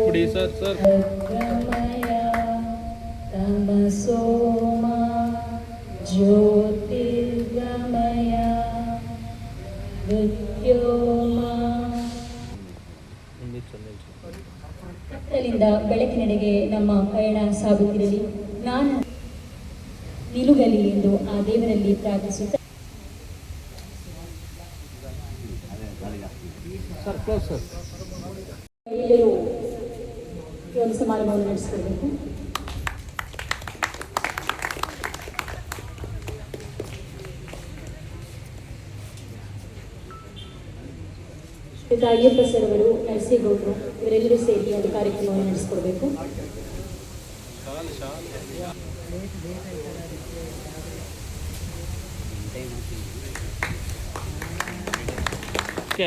ಬಿಡಿ sir sir. ತಮಸೋಮ ಜ್ಯೋತಿರ್ಗಮಯ ಮೃತ್ಯೋರ್ಮ. ಕತ್ತಲಿಂದ ಬೆಳಕಿನೆಡೆಗೆ ನಮ್ಮ ಪಯಣ ಸಾಗುತ್ತಿರಲಿ. ನಾನು ನಿಲುಗಲಿ ಎಂದು ಆ ದೇವರಲ್ಲಿ ಪ್ರಾರ್ಥಿಸುತ್ತ ಎಲ್ಲರೂ ಈ ಒಂದು ಸಮಾರಂಭವನ್ನು ನಡೆಸಿಕೊಳ್ಬೇಕು. ಅಯ್ಯಪ್ಪ ಸರ್ ಅವರು, ನರಸೇಗೌಡರು ಇವರೆಲ್ಲರೂ ಸೇರಿ ಒಂದು ಕಾರ್ಯಕ್ರಮವನ್ನು ನಡೆಸಿಕೊಡ್ಬೇಕು.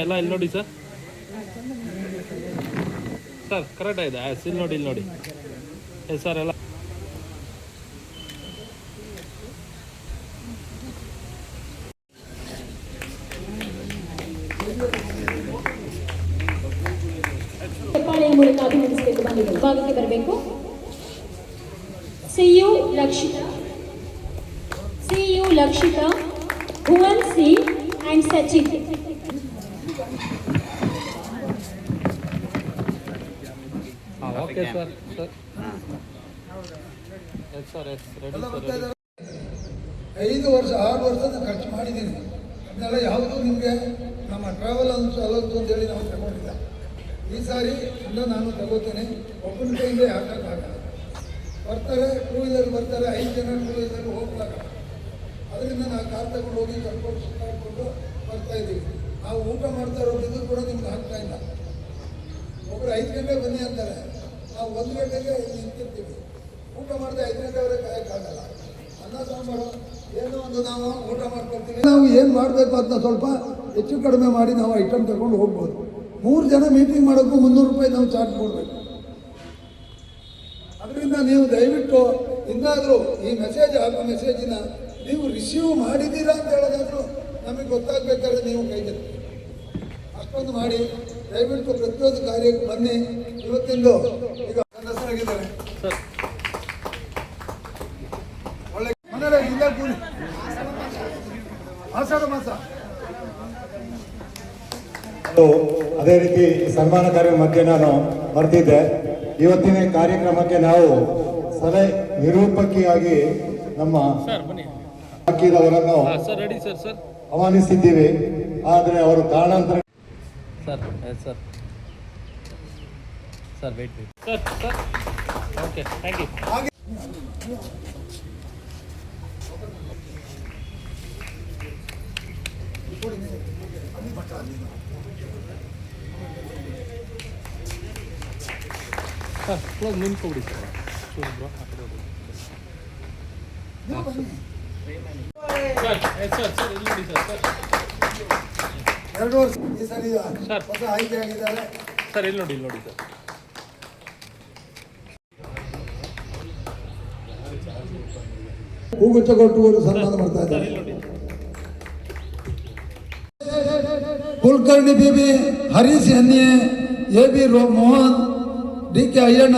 ಎಲ್ಲ ಇಲ್ಲಿ ನೋಡಿ ಸರ್. ಸರ್ ಕರೆಕ್ಟ್ ಆಗಿದೆ. ಇಲ್ಲಿ ನೋಡಿ, ಇಲ್ಲಿ ನೋಡಿ ಸರ್ ಎಲ್ಲ. ಹೆಬ್ಬಾಳೆಯ ಮೂಲಕ ಅಭಿನಂದಿಸಬೇಕು. ಭಾಗಕ್ಕೆ ಬರಬೇಕು. ಸಿಯು Lakshita, Bhuvan C and Sachin. Okay sir sir. Yes sir, yes ready sir. 5 ವರ್ಷ 6 ವರ್ಷದ ಖರ್ಚು ಮಾಡಿದ್ದೀನಿ. ಅದನ್ನೆಲ್ಲ ಯಾವುದೂ ನಿಮಗೆ ನಮ್ಮ ಟ್ರಾವೆಲ್ ಅಲೋದು ಅಂತೇಳಿ ನಾವು ತಗೊಂಡಿಲ್ಲ. ಈ ಸಾರಿ ಎಲ್ಲ ನಾನು ತಗೋತೇನೆ. ಒಬ್ಬನ ಕೈಯಿಂದ ಹಾಕೋಕ್ಕಾಗಲ್ಲ. ಬರ್ತಾರೆ, 2 ವೀಲರ್ ಬರ್ತಾರೆ, 5 ಜನ 2 ವೀಲರ್ ಹೋಗ್ಲಾಗಲ್ಲ. ಅದರಿಂದ ನಾವು ಕಾರ್ ತಗೊಂಡು ಹೋಗಿ ಕರ್ಕೊಂಡು ಸುತ್ತಾಡ್ಕೊಂಡು ಬರ್ತಾ ಇದ್ದೀವಿ. ನಾವು ಊಟ ಮಾಡ್ತಾ ಇರೋದು ಕೂಡ ನಿಮ್ಗೆ ಆಗ್ತಾ ಇಲ್ಲ. ಒಬ್ಬರು 5 ಗಂಟೆಗೆ ಬನ್ನಿ ಅಂತಾರೆ, ನಾವು 1 ಗಂಟೆಗೆ ನಿಂತಿರ್ತೀವಿ. ಊಟ ಮಾಡಿದ್ರೆ 5 ಗಂಟೆವರೆಗೆ ಕಾಯೋಕ್ಕಾಗಲ್ಲ. ಅನ್ನ ಸಾಂಬಾರು ಏನೋ ಒಂದು ನಾವು ಊಟ ಮಾಡ್ಕೊಳ್ತೀವಿ. ನಾವು ಏನು ಮಾಡಬೇಕು ಅಂತ ಸ್ವಲ್ಪ ಹೆಚ್ಚು ಕಡಿಮೆ ಮಾಡಿ ನಾವು ಐಟಮ್ ತಗೊಂಡು ಹೋಗ್ಬೋದು. 3 ಜನ ಮೀಟಿಂಗ್ ಮಾಡೋಕ್ಕೂ 300 ರೂಪಾಯಿ ನಾವು ಚಾರ್ಜ್ ಕೊಡಬೇಕು. ಅದರಿಂದ ನೀವು ದಯವಿಟ್ಟು ಇನ್ನಾದರೂ ಈ ಮೆಸೇಜ್ ಆಗೋ ಮೆಸೇಜಿನ ನೀವು ರಿಸೀವ್ ಮಾಡಿದ್ದೀರಾ ಅಂತ ಹೇಳೋದಾದರೂ ನಮಗೆ ಗೊತ್ತಾಗಬೇಕಾದ್ರೆ ನೀವು ಕೈಗೆತ್ತಿ ಅಷ್ಟೊಂದು ಮಾಡಿ ದಯವಿಟ್ಟು ಪ್ರತಿಯೊಂದು ಕಾರ್ಯಕ್ಕೆ ಬನ್ನಿ. ಇವತ್ತಿಂದು ಈಗ ನನ್ನ ಹೆಸರಾಗಿದ್ದಾರೆ ಒಳ್ಳೆ ಮನೆಯ ಇಲ್ಲ ಕೂಲಿ ಆಷಾಢ ಮಾಸ. ಅದೇ ರೀತಿ ಸನ್ಮಾನ ಕಾರ್ಯ ಮಧ್ಯೆ ನಾನು ಬರ್ತಿದ್ದೆ. ಇವತ್ತಿನ ಕಾರ್ಯಕ್ರಮಕ್ಕೆ ನಾವು ಸಲಹೆ ನಿರೂಪಕಿಯಾಗಿ ನಮ್ಮ ಹಾಕಿದವರನ್ನು ಆಹ್ವಾನಿಸಿದ್ದೀವಿ. ಆದರೆ ಅವರು ಕಾರಣಾಂತರ sir sir sir wait sir sir. Okay, thank you. Sir close ನಿಂತ್ಕೊಬಿಡಿ ಸರ್. ಶೂರ್ ಬ್ರೋ, ಆ ಕಡೆ ಹೋಗಿ ಸರ್. ಸರ್ ಸರ್ ಇಲ್ಲಿ ನೋಡಿ ಸರ್. ಸರ್ 2 ವರ್ಷ ಈ ಸರಿ ಹೊಸ ಆಯ್ಕೆ ಆಗಿದ್ದಾರೆ ಸರ್. ಇಲ್ಲಿ ನೋಡಿ, ಇಲ್ಲಿ ನೋಡಿ ಸರ್. ಹೂಗುಚ್ಛ ಕೊಟ್ಟು ಸನ್ಮಾನ ಮಾಡ್ತಾ ಇದ್ದಾರೆ. Kulkarni B B, Harish N A, AB Mohan, DK Ayyanna,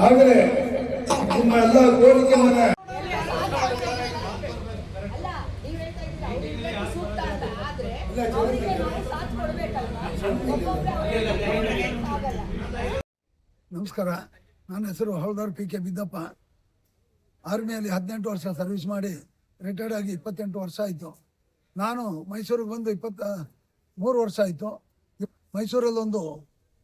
ಆಗಲೇ ನಿಮ್ಮ ಎಲ್ಲ ಕೋರಿಕೆ ಮನೆ ನಮಸ್ಕಾರ. ನನ್ನ ಹೆಸರು ಹೌಲ್ದಾರ್ PK ಬಿದ್ದಪ್ಪ. ಆರ್ಮಿಯಲ್ಲಿ 18 ವರ್ಷ ಸರ್ವಿಸ್ ಮಾಡಿ ರಿಟೈರ್ಡ್ ಆಗಿ 28 ವರ್ಷ ಆಯಿತು. ನಾನು ಮೈಸೂರಿಗೆ ಬಂದು 23 ವರ್ಷ ಆಯಿತು. ಮೈಸೂರಲ್ಲೊಂದು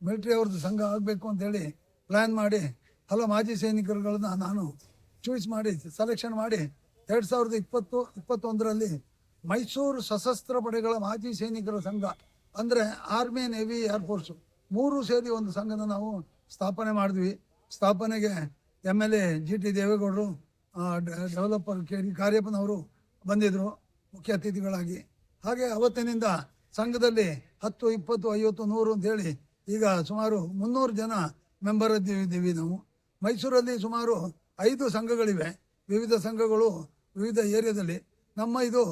ಮಿಲಿಟ್ರಿ ಅವ್ರದ್ದು ಸಂಘ ಆಗಬೇಕು ಅಂತೇಳಿ ಪ್ಲ್ಯಾನ್ ಮಾಡಿ ಹಲವು ಮಾಜಿ ಸೈನಿಕರುಗಳನ್ನ ನಾನು ಚೂಸ್ ಮಾಡಿ ಸೆಲೆಕ್ಷನ್ ಮಾಡಿ 2020-21ರಲ್ಲಿ ಮೈಸೂರು ಸಶಸ್ತ್ರ ಪಡೆಗಳ ಮಾಜಿ ಸೈನಿಕರ ಸಂಘ ಅಂದರೆ ಆರ್ಮಿ, ನೇವಿ, ಏರ್ಫೋರ್ಸು 3 ಸೇರಿ ಒಂದು ಸಂಘನ ನಾವು ಸ್ಥಾಪನೆ ಮಾಡಿದ್ವಿ. ಸ್ಥಾಪನೆಗೆ MLA GT ದೇವೇಗೌಡರು, ಡೆವಲಪರ್ KD ಕಾರ್ಯಪ್ಪನವರು ಬಂದಿದ್ದರು ಮುಖ್ಯ ಅತಿಥಿಗಳಾಗಿ. ಹಾಗೆ ಅವತ್ತಿನಿಂದ ಸಂಘದಲ್ಲಿ 10, 20, 50, 100 ಅಂತೇಳಿ ಈಗ ಸುಮಾರು 300 ಜನ ಮೆಂಬರ್ ಇದ್ದೀವಿ ನಾವು. ಮೈಸೂರಲ್ಲಿ ಸುಮಾರು 5 ಸಂಘಗಳಿವೆ. ವಿವಿಧ ಸಂಘಗಳು ವಿವಿಧ ಏರಿಯಾದಲ್ಲಿ. ನಮ್ಮ ಇದು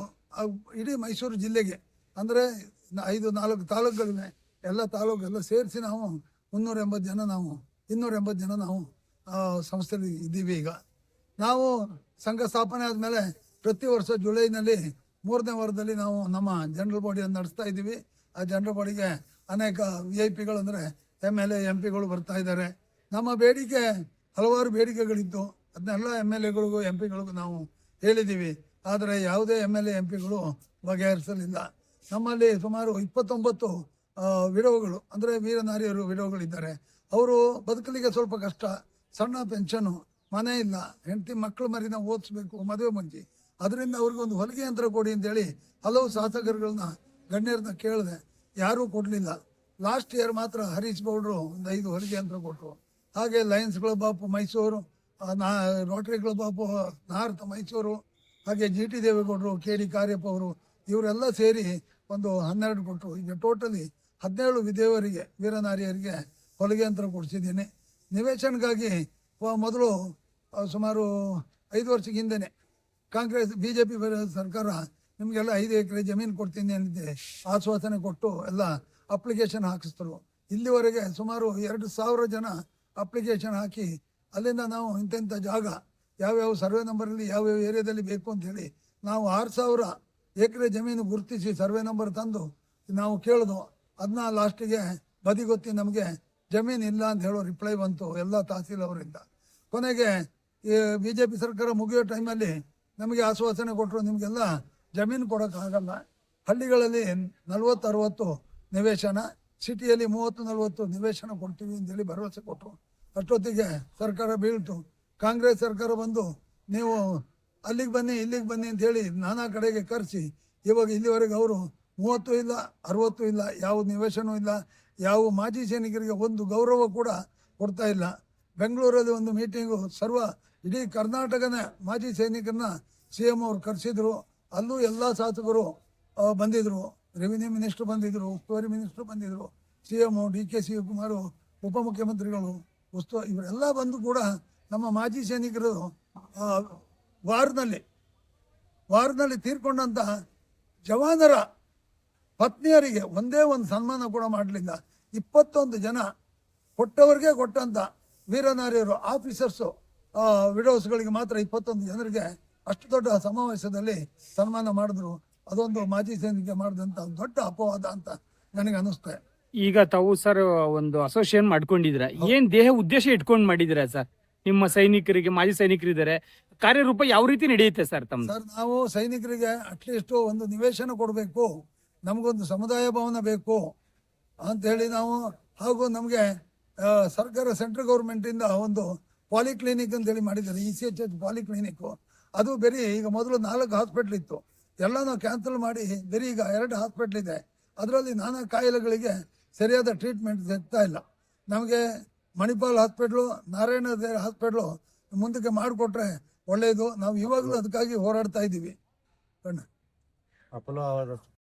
ಇಡೀ ಮೈಸೂರು ಜಿಲ್ಲೆಗೆ ಅಂದರೆ 4 ತಾಲೂಕುಗಳಿವೆ. ಎಲ್ಲ ತಾಲೂಕೆಲ್ಲ ಸೇರಿಸಿ ನಾವು 380 ಜನ ನಾವು 280 ಜನ ನಾವು ಸಂಸ್ಥೆಯಲ್ಲಿ ಇದ್ದೀವಿ. ಈಗ ನಾವು ಸಂಘ ಸ್ಥಾಪನೆ ಆದಮೇಲೆ ಪ್ರತಿ ವರ್ಷ ಜುಲೈನಲ್ಲಿ 3ನೇ ವಾರದಲ್ಲಿ ನಾವು ನಮ್ಮ ಜನರಲ್ ಬಾಡಿಯನ್ನು ನಡೆಸ್ತಾ ಇದ್ದೀವಿ. ಆ ಜನರಲ್ ಬಾಡಿಗೆ ಅನೇಕ VIP ಅಂದರೆ MLA MP ಗಳು ಬರ್ತಾ ಇದ್ದಾರೆ. ನಮ್ಮ ಬೇಡಿಕೆ ಹಲವಾರು ಬೇಡಿಕೆಗಳಿತ್ತು. ಅದನ್ನೆಲ್ಲ MLA ಗಳಿಗೂ MP ಗಳಿಗೂ ನಾವು ಹೇಳಿದ್ದೀವಿ. ಆದರೆ ಯಾವುದೇ MLA MP ಗಳು ಬಗೆಹರಿಸಲಿಲ್ಲ. ನಮ್ಮಲ್ಲಿ ಸುಮಾರು 29 ವಿಡೋಗಳು ಅಂದರೆ ವೀರನಾರಿಯರು ವಿಡೋಗಳಿದ್ದಾರೆ. ಅವರು ಬದುಕಲಿಕ್ಕೆ ಸ್ವಲ್ಪ ಕಷ್ಟ, ಸಣ್ಣ ಪೆನ್ಷನು, ಮನೆ ಇಲ್ಲ, ಹೆಂಡತಿ ಮಕ್ಕಳು ಮರಿನ ಓದಿಸ್ಬೇಕು, ಮದುವೆ ಮುಂಚೆ. ಅದರಿಂದ ಅವ್ರಿಗೊಂದು ಹೊಲಿಗೆ ಯಂತ್ರ ಕೊಡಿ ಅಂತೇಳಿ ಹಲವು ಶಾಸಕರುಗಳನ್ನ ಗಣ್ಯರನ್ನ ಕೇಳಿದೆ, ಯಾರೂ ಕೊಡಲಿಲ್ಲ. ಲಾಸ್ಟ್ ಇಯರ್ ಮಾತ್ರ ಹರೀಶ್ ಗೌಡರು ಒಂದು 5 ಹೊಲಿಗೆ ಯಂತ್ರ ಕೊಟ್ಟರು. ಹಾಗೆ Lions club of Mysuru, Rotary club of north Mysuru, ಹಾಗೆ GT ದೇವೇಗೌಡರು, KD ಕಾರ್ಯಪ್ಪ ಅವರು, ಇವರೆಲ್ಲ ಸೇರಿ ಒಂದು 12 ಕೊಟ್ಟರು. ಈಗ ಟೋಟಲಿ 17 ವಿಧೇವರಿಗೆ, ವೀರನಾರಿಯರಿಗೆ ಹೊಲಿಗೆ ಯಂತ್ರ ಕೊಡಿಸಿದ್ದೀನಿ. ನಿವೇಶನಕ್ಕಾಗಿ ಮೊದಲು ಸುಮಾರು 5 ವರ್ಷದ ಹಿಂದೆಯೇ ಕಾಂಗ್ರೆಸ್ BJP ಸರ್ಕಾರ ನಿಮಗೆಲ್ಲ 5 ಎಕರೆ ಜಮೀನು ಕೊಡ್ತೀನಿ ಅಂತಿದೆ ಆಶ್ವಾಸನೆ ಕೊಟ್ಟು ಎಲ್ಲ ಅಪ್ಲಿಕೇಶನ್ ಹಾಕಿಸ್ತರು. ಇಲ್ಲಿವರೆಗೆ ಸುಮಾರು 2,000 ಜನ ಅಪ್ಲಿಕೇಶನ್ ಹಾಕಿ ಅಲ್ಲಿಂದ ನಾವು ಇಂಥ ಜಾಗ ಯಾವ್ಯಾವ ಸರ್ವೆ ನಂಬರಲ್ಲಿ ಯಾವ್ಯಾವ ಏರಿಯಾದಲ್ಲಿ ಬೇಕು ಅಂಥೇಳಿ ನಾವು 6,000 ಎಕರೆ ಜಮೀನು ಗುರುತಿಸಿ ಸರ್ವೆ ನಂಬರ್ ತಂದು ನಾವು ಕೇಳಿದ್ವು. ಅದನ್ನ ಲಾಸ್ಟಿಗೆ ಬದಿಗೊತ್ತಿ ನಮಗೆ ಜಮೀನು ಇಲ್ಲ ಅಂತ ಹೇಳೋ ರಿಪ್ಲೈ ಬಂತು ಎಲ್ಲ ತಹಸೀಲ್ ಅವರಿಂದ. ಕೊನೆಗೆ ಈ BJP ಸರ್ಕಾರ ಮುಗಿಯೋ ಟೈಮಲ್ಲಿ ನಮಗೆ ಆಶ್ವಾಸನೆ ಕೊಟ್ಟರು, ನಿಮಗೆಲ್ಲ ಜಮೀನು ಕೊಡೋಕ್ಕಾಗಲ್ಲ, ಹಳ್ಳಿಗಳಲ್ಲಿ 40-60 ನಿವೇಶನ, ಸಿಟಿಯಲ್ಲಿ 30-40 ನಿವೇಶನ ಕೊಡ್ತೀವಿ ಅಂತೇಳಿ ಭರವಸೆ ಕೊಟ್ಟರು. ಅಷ್ಟೊತ್ತಿಗೆ ಸರ್ಕಾರ ಬೀಳ್ತು. ಕಾಂಗ್ರೆಸ್ ಸರ್ಕಾರ ಬಂದು ನೀವು ಅಲ್ಲಿಗೆ ಬನ್ನಿ ಇಲ್ಲಿಗೆ ಬನ್ನಿ ಅಂತೇಳಿ ನಾನಾ ಕಡೆಗೆ ಕರೆಸಿ ಇವಾಗ ಇಲ್ಲಿವರೆಗೆ ಅವರು 30 ಇಲ್ಲ 60 ಇಲ್ಲ, ಯಾವ ನಿವೇಶನವೂ ಇಲ್ಲ, ಯಾವ ಮಾಜಿ ಸೈನಿಕರಿಗೆ ಒಂದು ಗೌರವ ಕೂಡ ಕೊಡ್ತಾ ಇಲ್ಲ. ಬೆಂಗಳೂರಲ್ಲಿ ಒಂದು ಮೀಟಿಂಗು ಇಡೀ ಕರ್ನಾಟಕದ ಮಾಜಿ ಸೈನಿಕರನ್ನ CM ಅವರು ಕರೆಸಿದ್ರು. ಅಲ್ಲೂ ಎಲ್ಲ ಶಾಸಕರು ಬಂದಿದ್ದರು, ರೆವಿನ್ಯೂ ಮಿನಿಸ್ಟ್ರು ಬಂದಿದ್ದರು, ಉಸ್ತುವಾರಿ ಮಿನಿಸ್ಟ್ರು ಬಂದಿದ್ದರು, CM DK ಶಿವಕುಮಾರ್ ಉಪಮುಖ್ಯಮಂತ್ರಿಗಳು ಇವರೆಲ್ಲ ಬಂದು ಕೂಡ ನಮ್ಮ ಮಾಜಿ ಸೈನಿಕರು ವಾರದಲ್ಲಿ ತೀರ್ಕೊಂಡಂತಹ ಜವಾನರ ಪತ್ನಿಯರಿಗೆ ಒಂದೇ ಒಂದು ಸನ್ಮಾನ ಕೂಡ ಮಾಡಲಿಲ್ಲ. 21 ಜನ ಕೊಟ್ಟವರಿಗೆ ಕೊಟ್ಟಂತ ವೀರನಾರಿಯರು ಆಫೀಸರ್ಸು ವಿಡೋಸ್ಗಳಿಗೆ ಮಾತ್ರ 21 ಜನರಿಗೆ ಅಷ್ಟು ದೊಡ್ಡ ಸಮಾವೇಶದಲ್ಲಿ ಸನ್ಮಾನ ಮಾಡಿದ್ರು. ಅದೊಂದು ಮಾಜಿ ಸೈನಿಕ ಮಾಡಿದಂಥ ದೊಡ್ಡ ಅಪವಾದ ಅಂತ ನನಗೆ ಅನಿಸ್ತೆ. ಈಗ ತಾವು ಸರ್ ಒಂದು ಅಸೋಸಿಯೇಷನ್ ಮಾಡ್ಕೊಂಡಿದ್ದೀರಾ, ಏನ್ ದೇಹ ಉದ್ದೇಶ ಇಟ್ಕೊಂಡು ಮಾಡಿದ್ದೀರಾ ಸರ್? ನಿಮ್ಮ ಸೈನಿಕರಿಗೆ, ಮಾಜಿ ಸೈನಿಕರಿದ್ದಾರೆ, ಕಾರ್ಯರೂಪ ಯಾವ ರೀತಿ ನಡೆಯುತ್ತೆ ಸರ್ ತಮ್ಮ? ಸರ್, ನಾವು ಸೈನಿಕರಿಗೆ ಅಟ್ಲೀಸ್ಟ್ ಒಂದು ನಿವೇಶನ ಕೊಡಬೇಕು, ನಮಗೊಂದು ಸಮುದಾಯ ಭವನ ಬೇಕು ಅಂಥೇಳಿ ನಾವು, ಹಾಗೂ ನಮಗೆ ಸರ್ಕಾರ ಸೆಂಟ್ರಲ್ ಗೌರ್ಮೆಂಟಿಂದ ಒಂದು ಪಾಲಿಕ್ಲಿನಿಕ್ ಅಂತೇಳಿ ಮಾಡಿದ್ದಾರೆ, ECHH ಪಾಲಿಕ್ಲಿನಿಕ್ಕು. ಅದು ಬೇರೆ ಈಗ ಮೊದಲು 4 ಹಾಸ್ಪಿಟ್ಲ್ ಇತ್ತು, ಎಲ್ಲ ನಾವು ಕ್ಯಾನ್ಸಲ್ ಮಾಡಿ ಬೇರೆ ಈಗ 2 ಹಾಸ್ಪಿಟ್ಲ್ ಇದೆ. ಅದರಲ್ಲಿ ನಾನಾ ಕಾಯಿಲೆಗಳಿಗೆ ಸರಿಯಾದ ಟ್ರೀಟ್ಮೆಂಟ್ ಸಿಗ್ತಾ ಇಲ್ಲ. ನಮಗೆ ಮಣಿಪಾಲ್ ಹಾಸ್ಪಿಟ್ಲು, ನಾರಾಯಣ ಹಾಸ್ಪಿಟ್ಲು ಮುಂದಕ್ಕೆ ಮಾಡಿಕೊಟ್ರೆ ಒಳ್ಳೆಯದು. ನಾವು ಇವಾಗಲೂ ಅದಕ್ಕಾಗಿ ಹೋರಾಡ್ತಾ ಇದ್ದೀವಿ.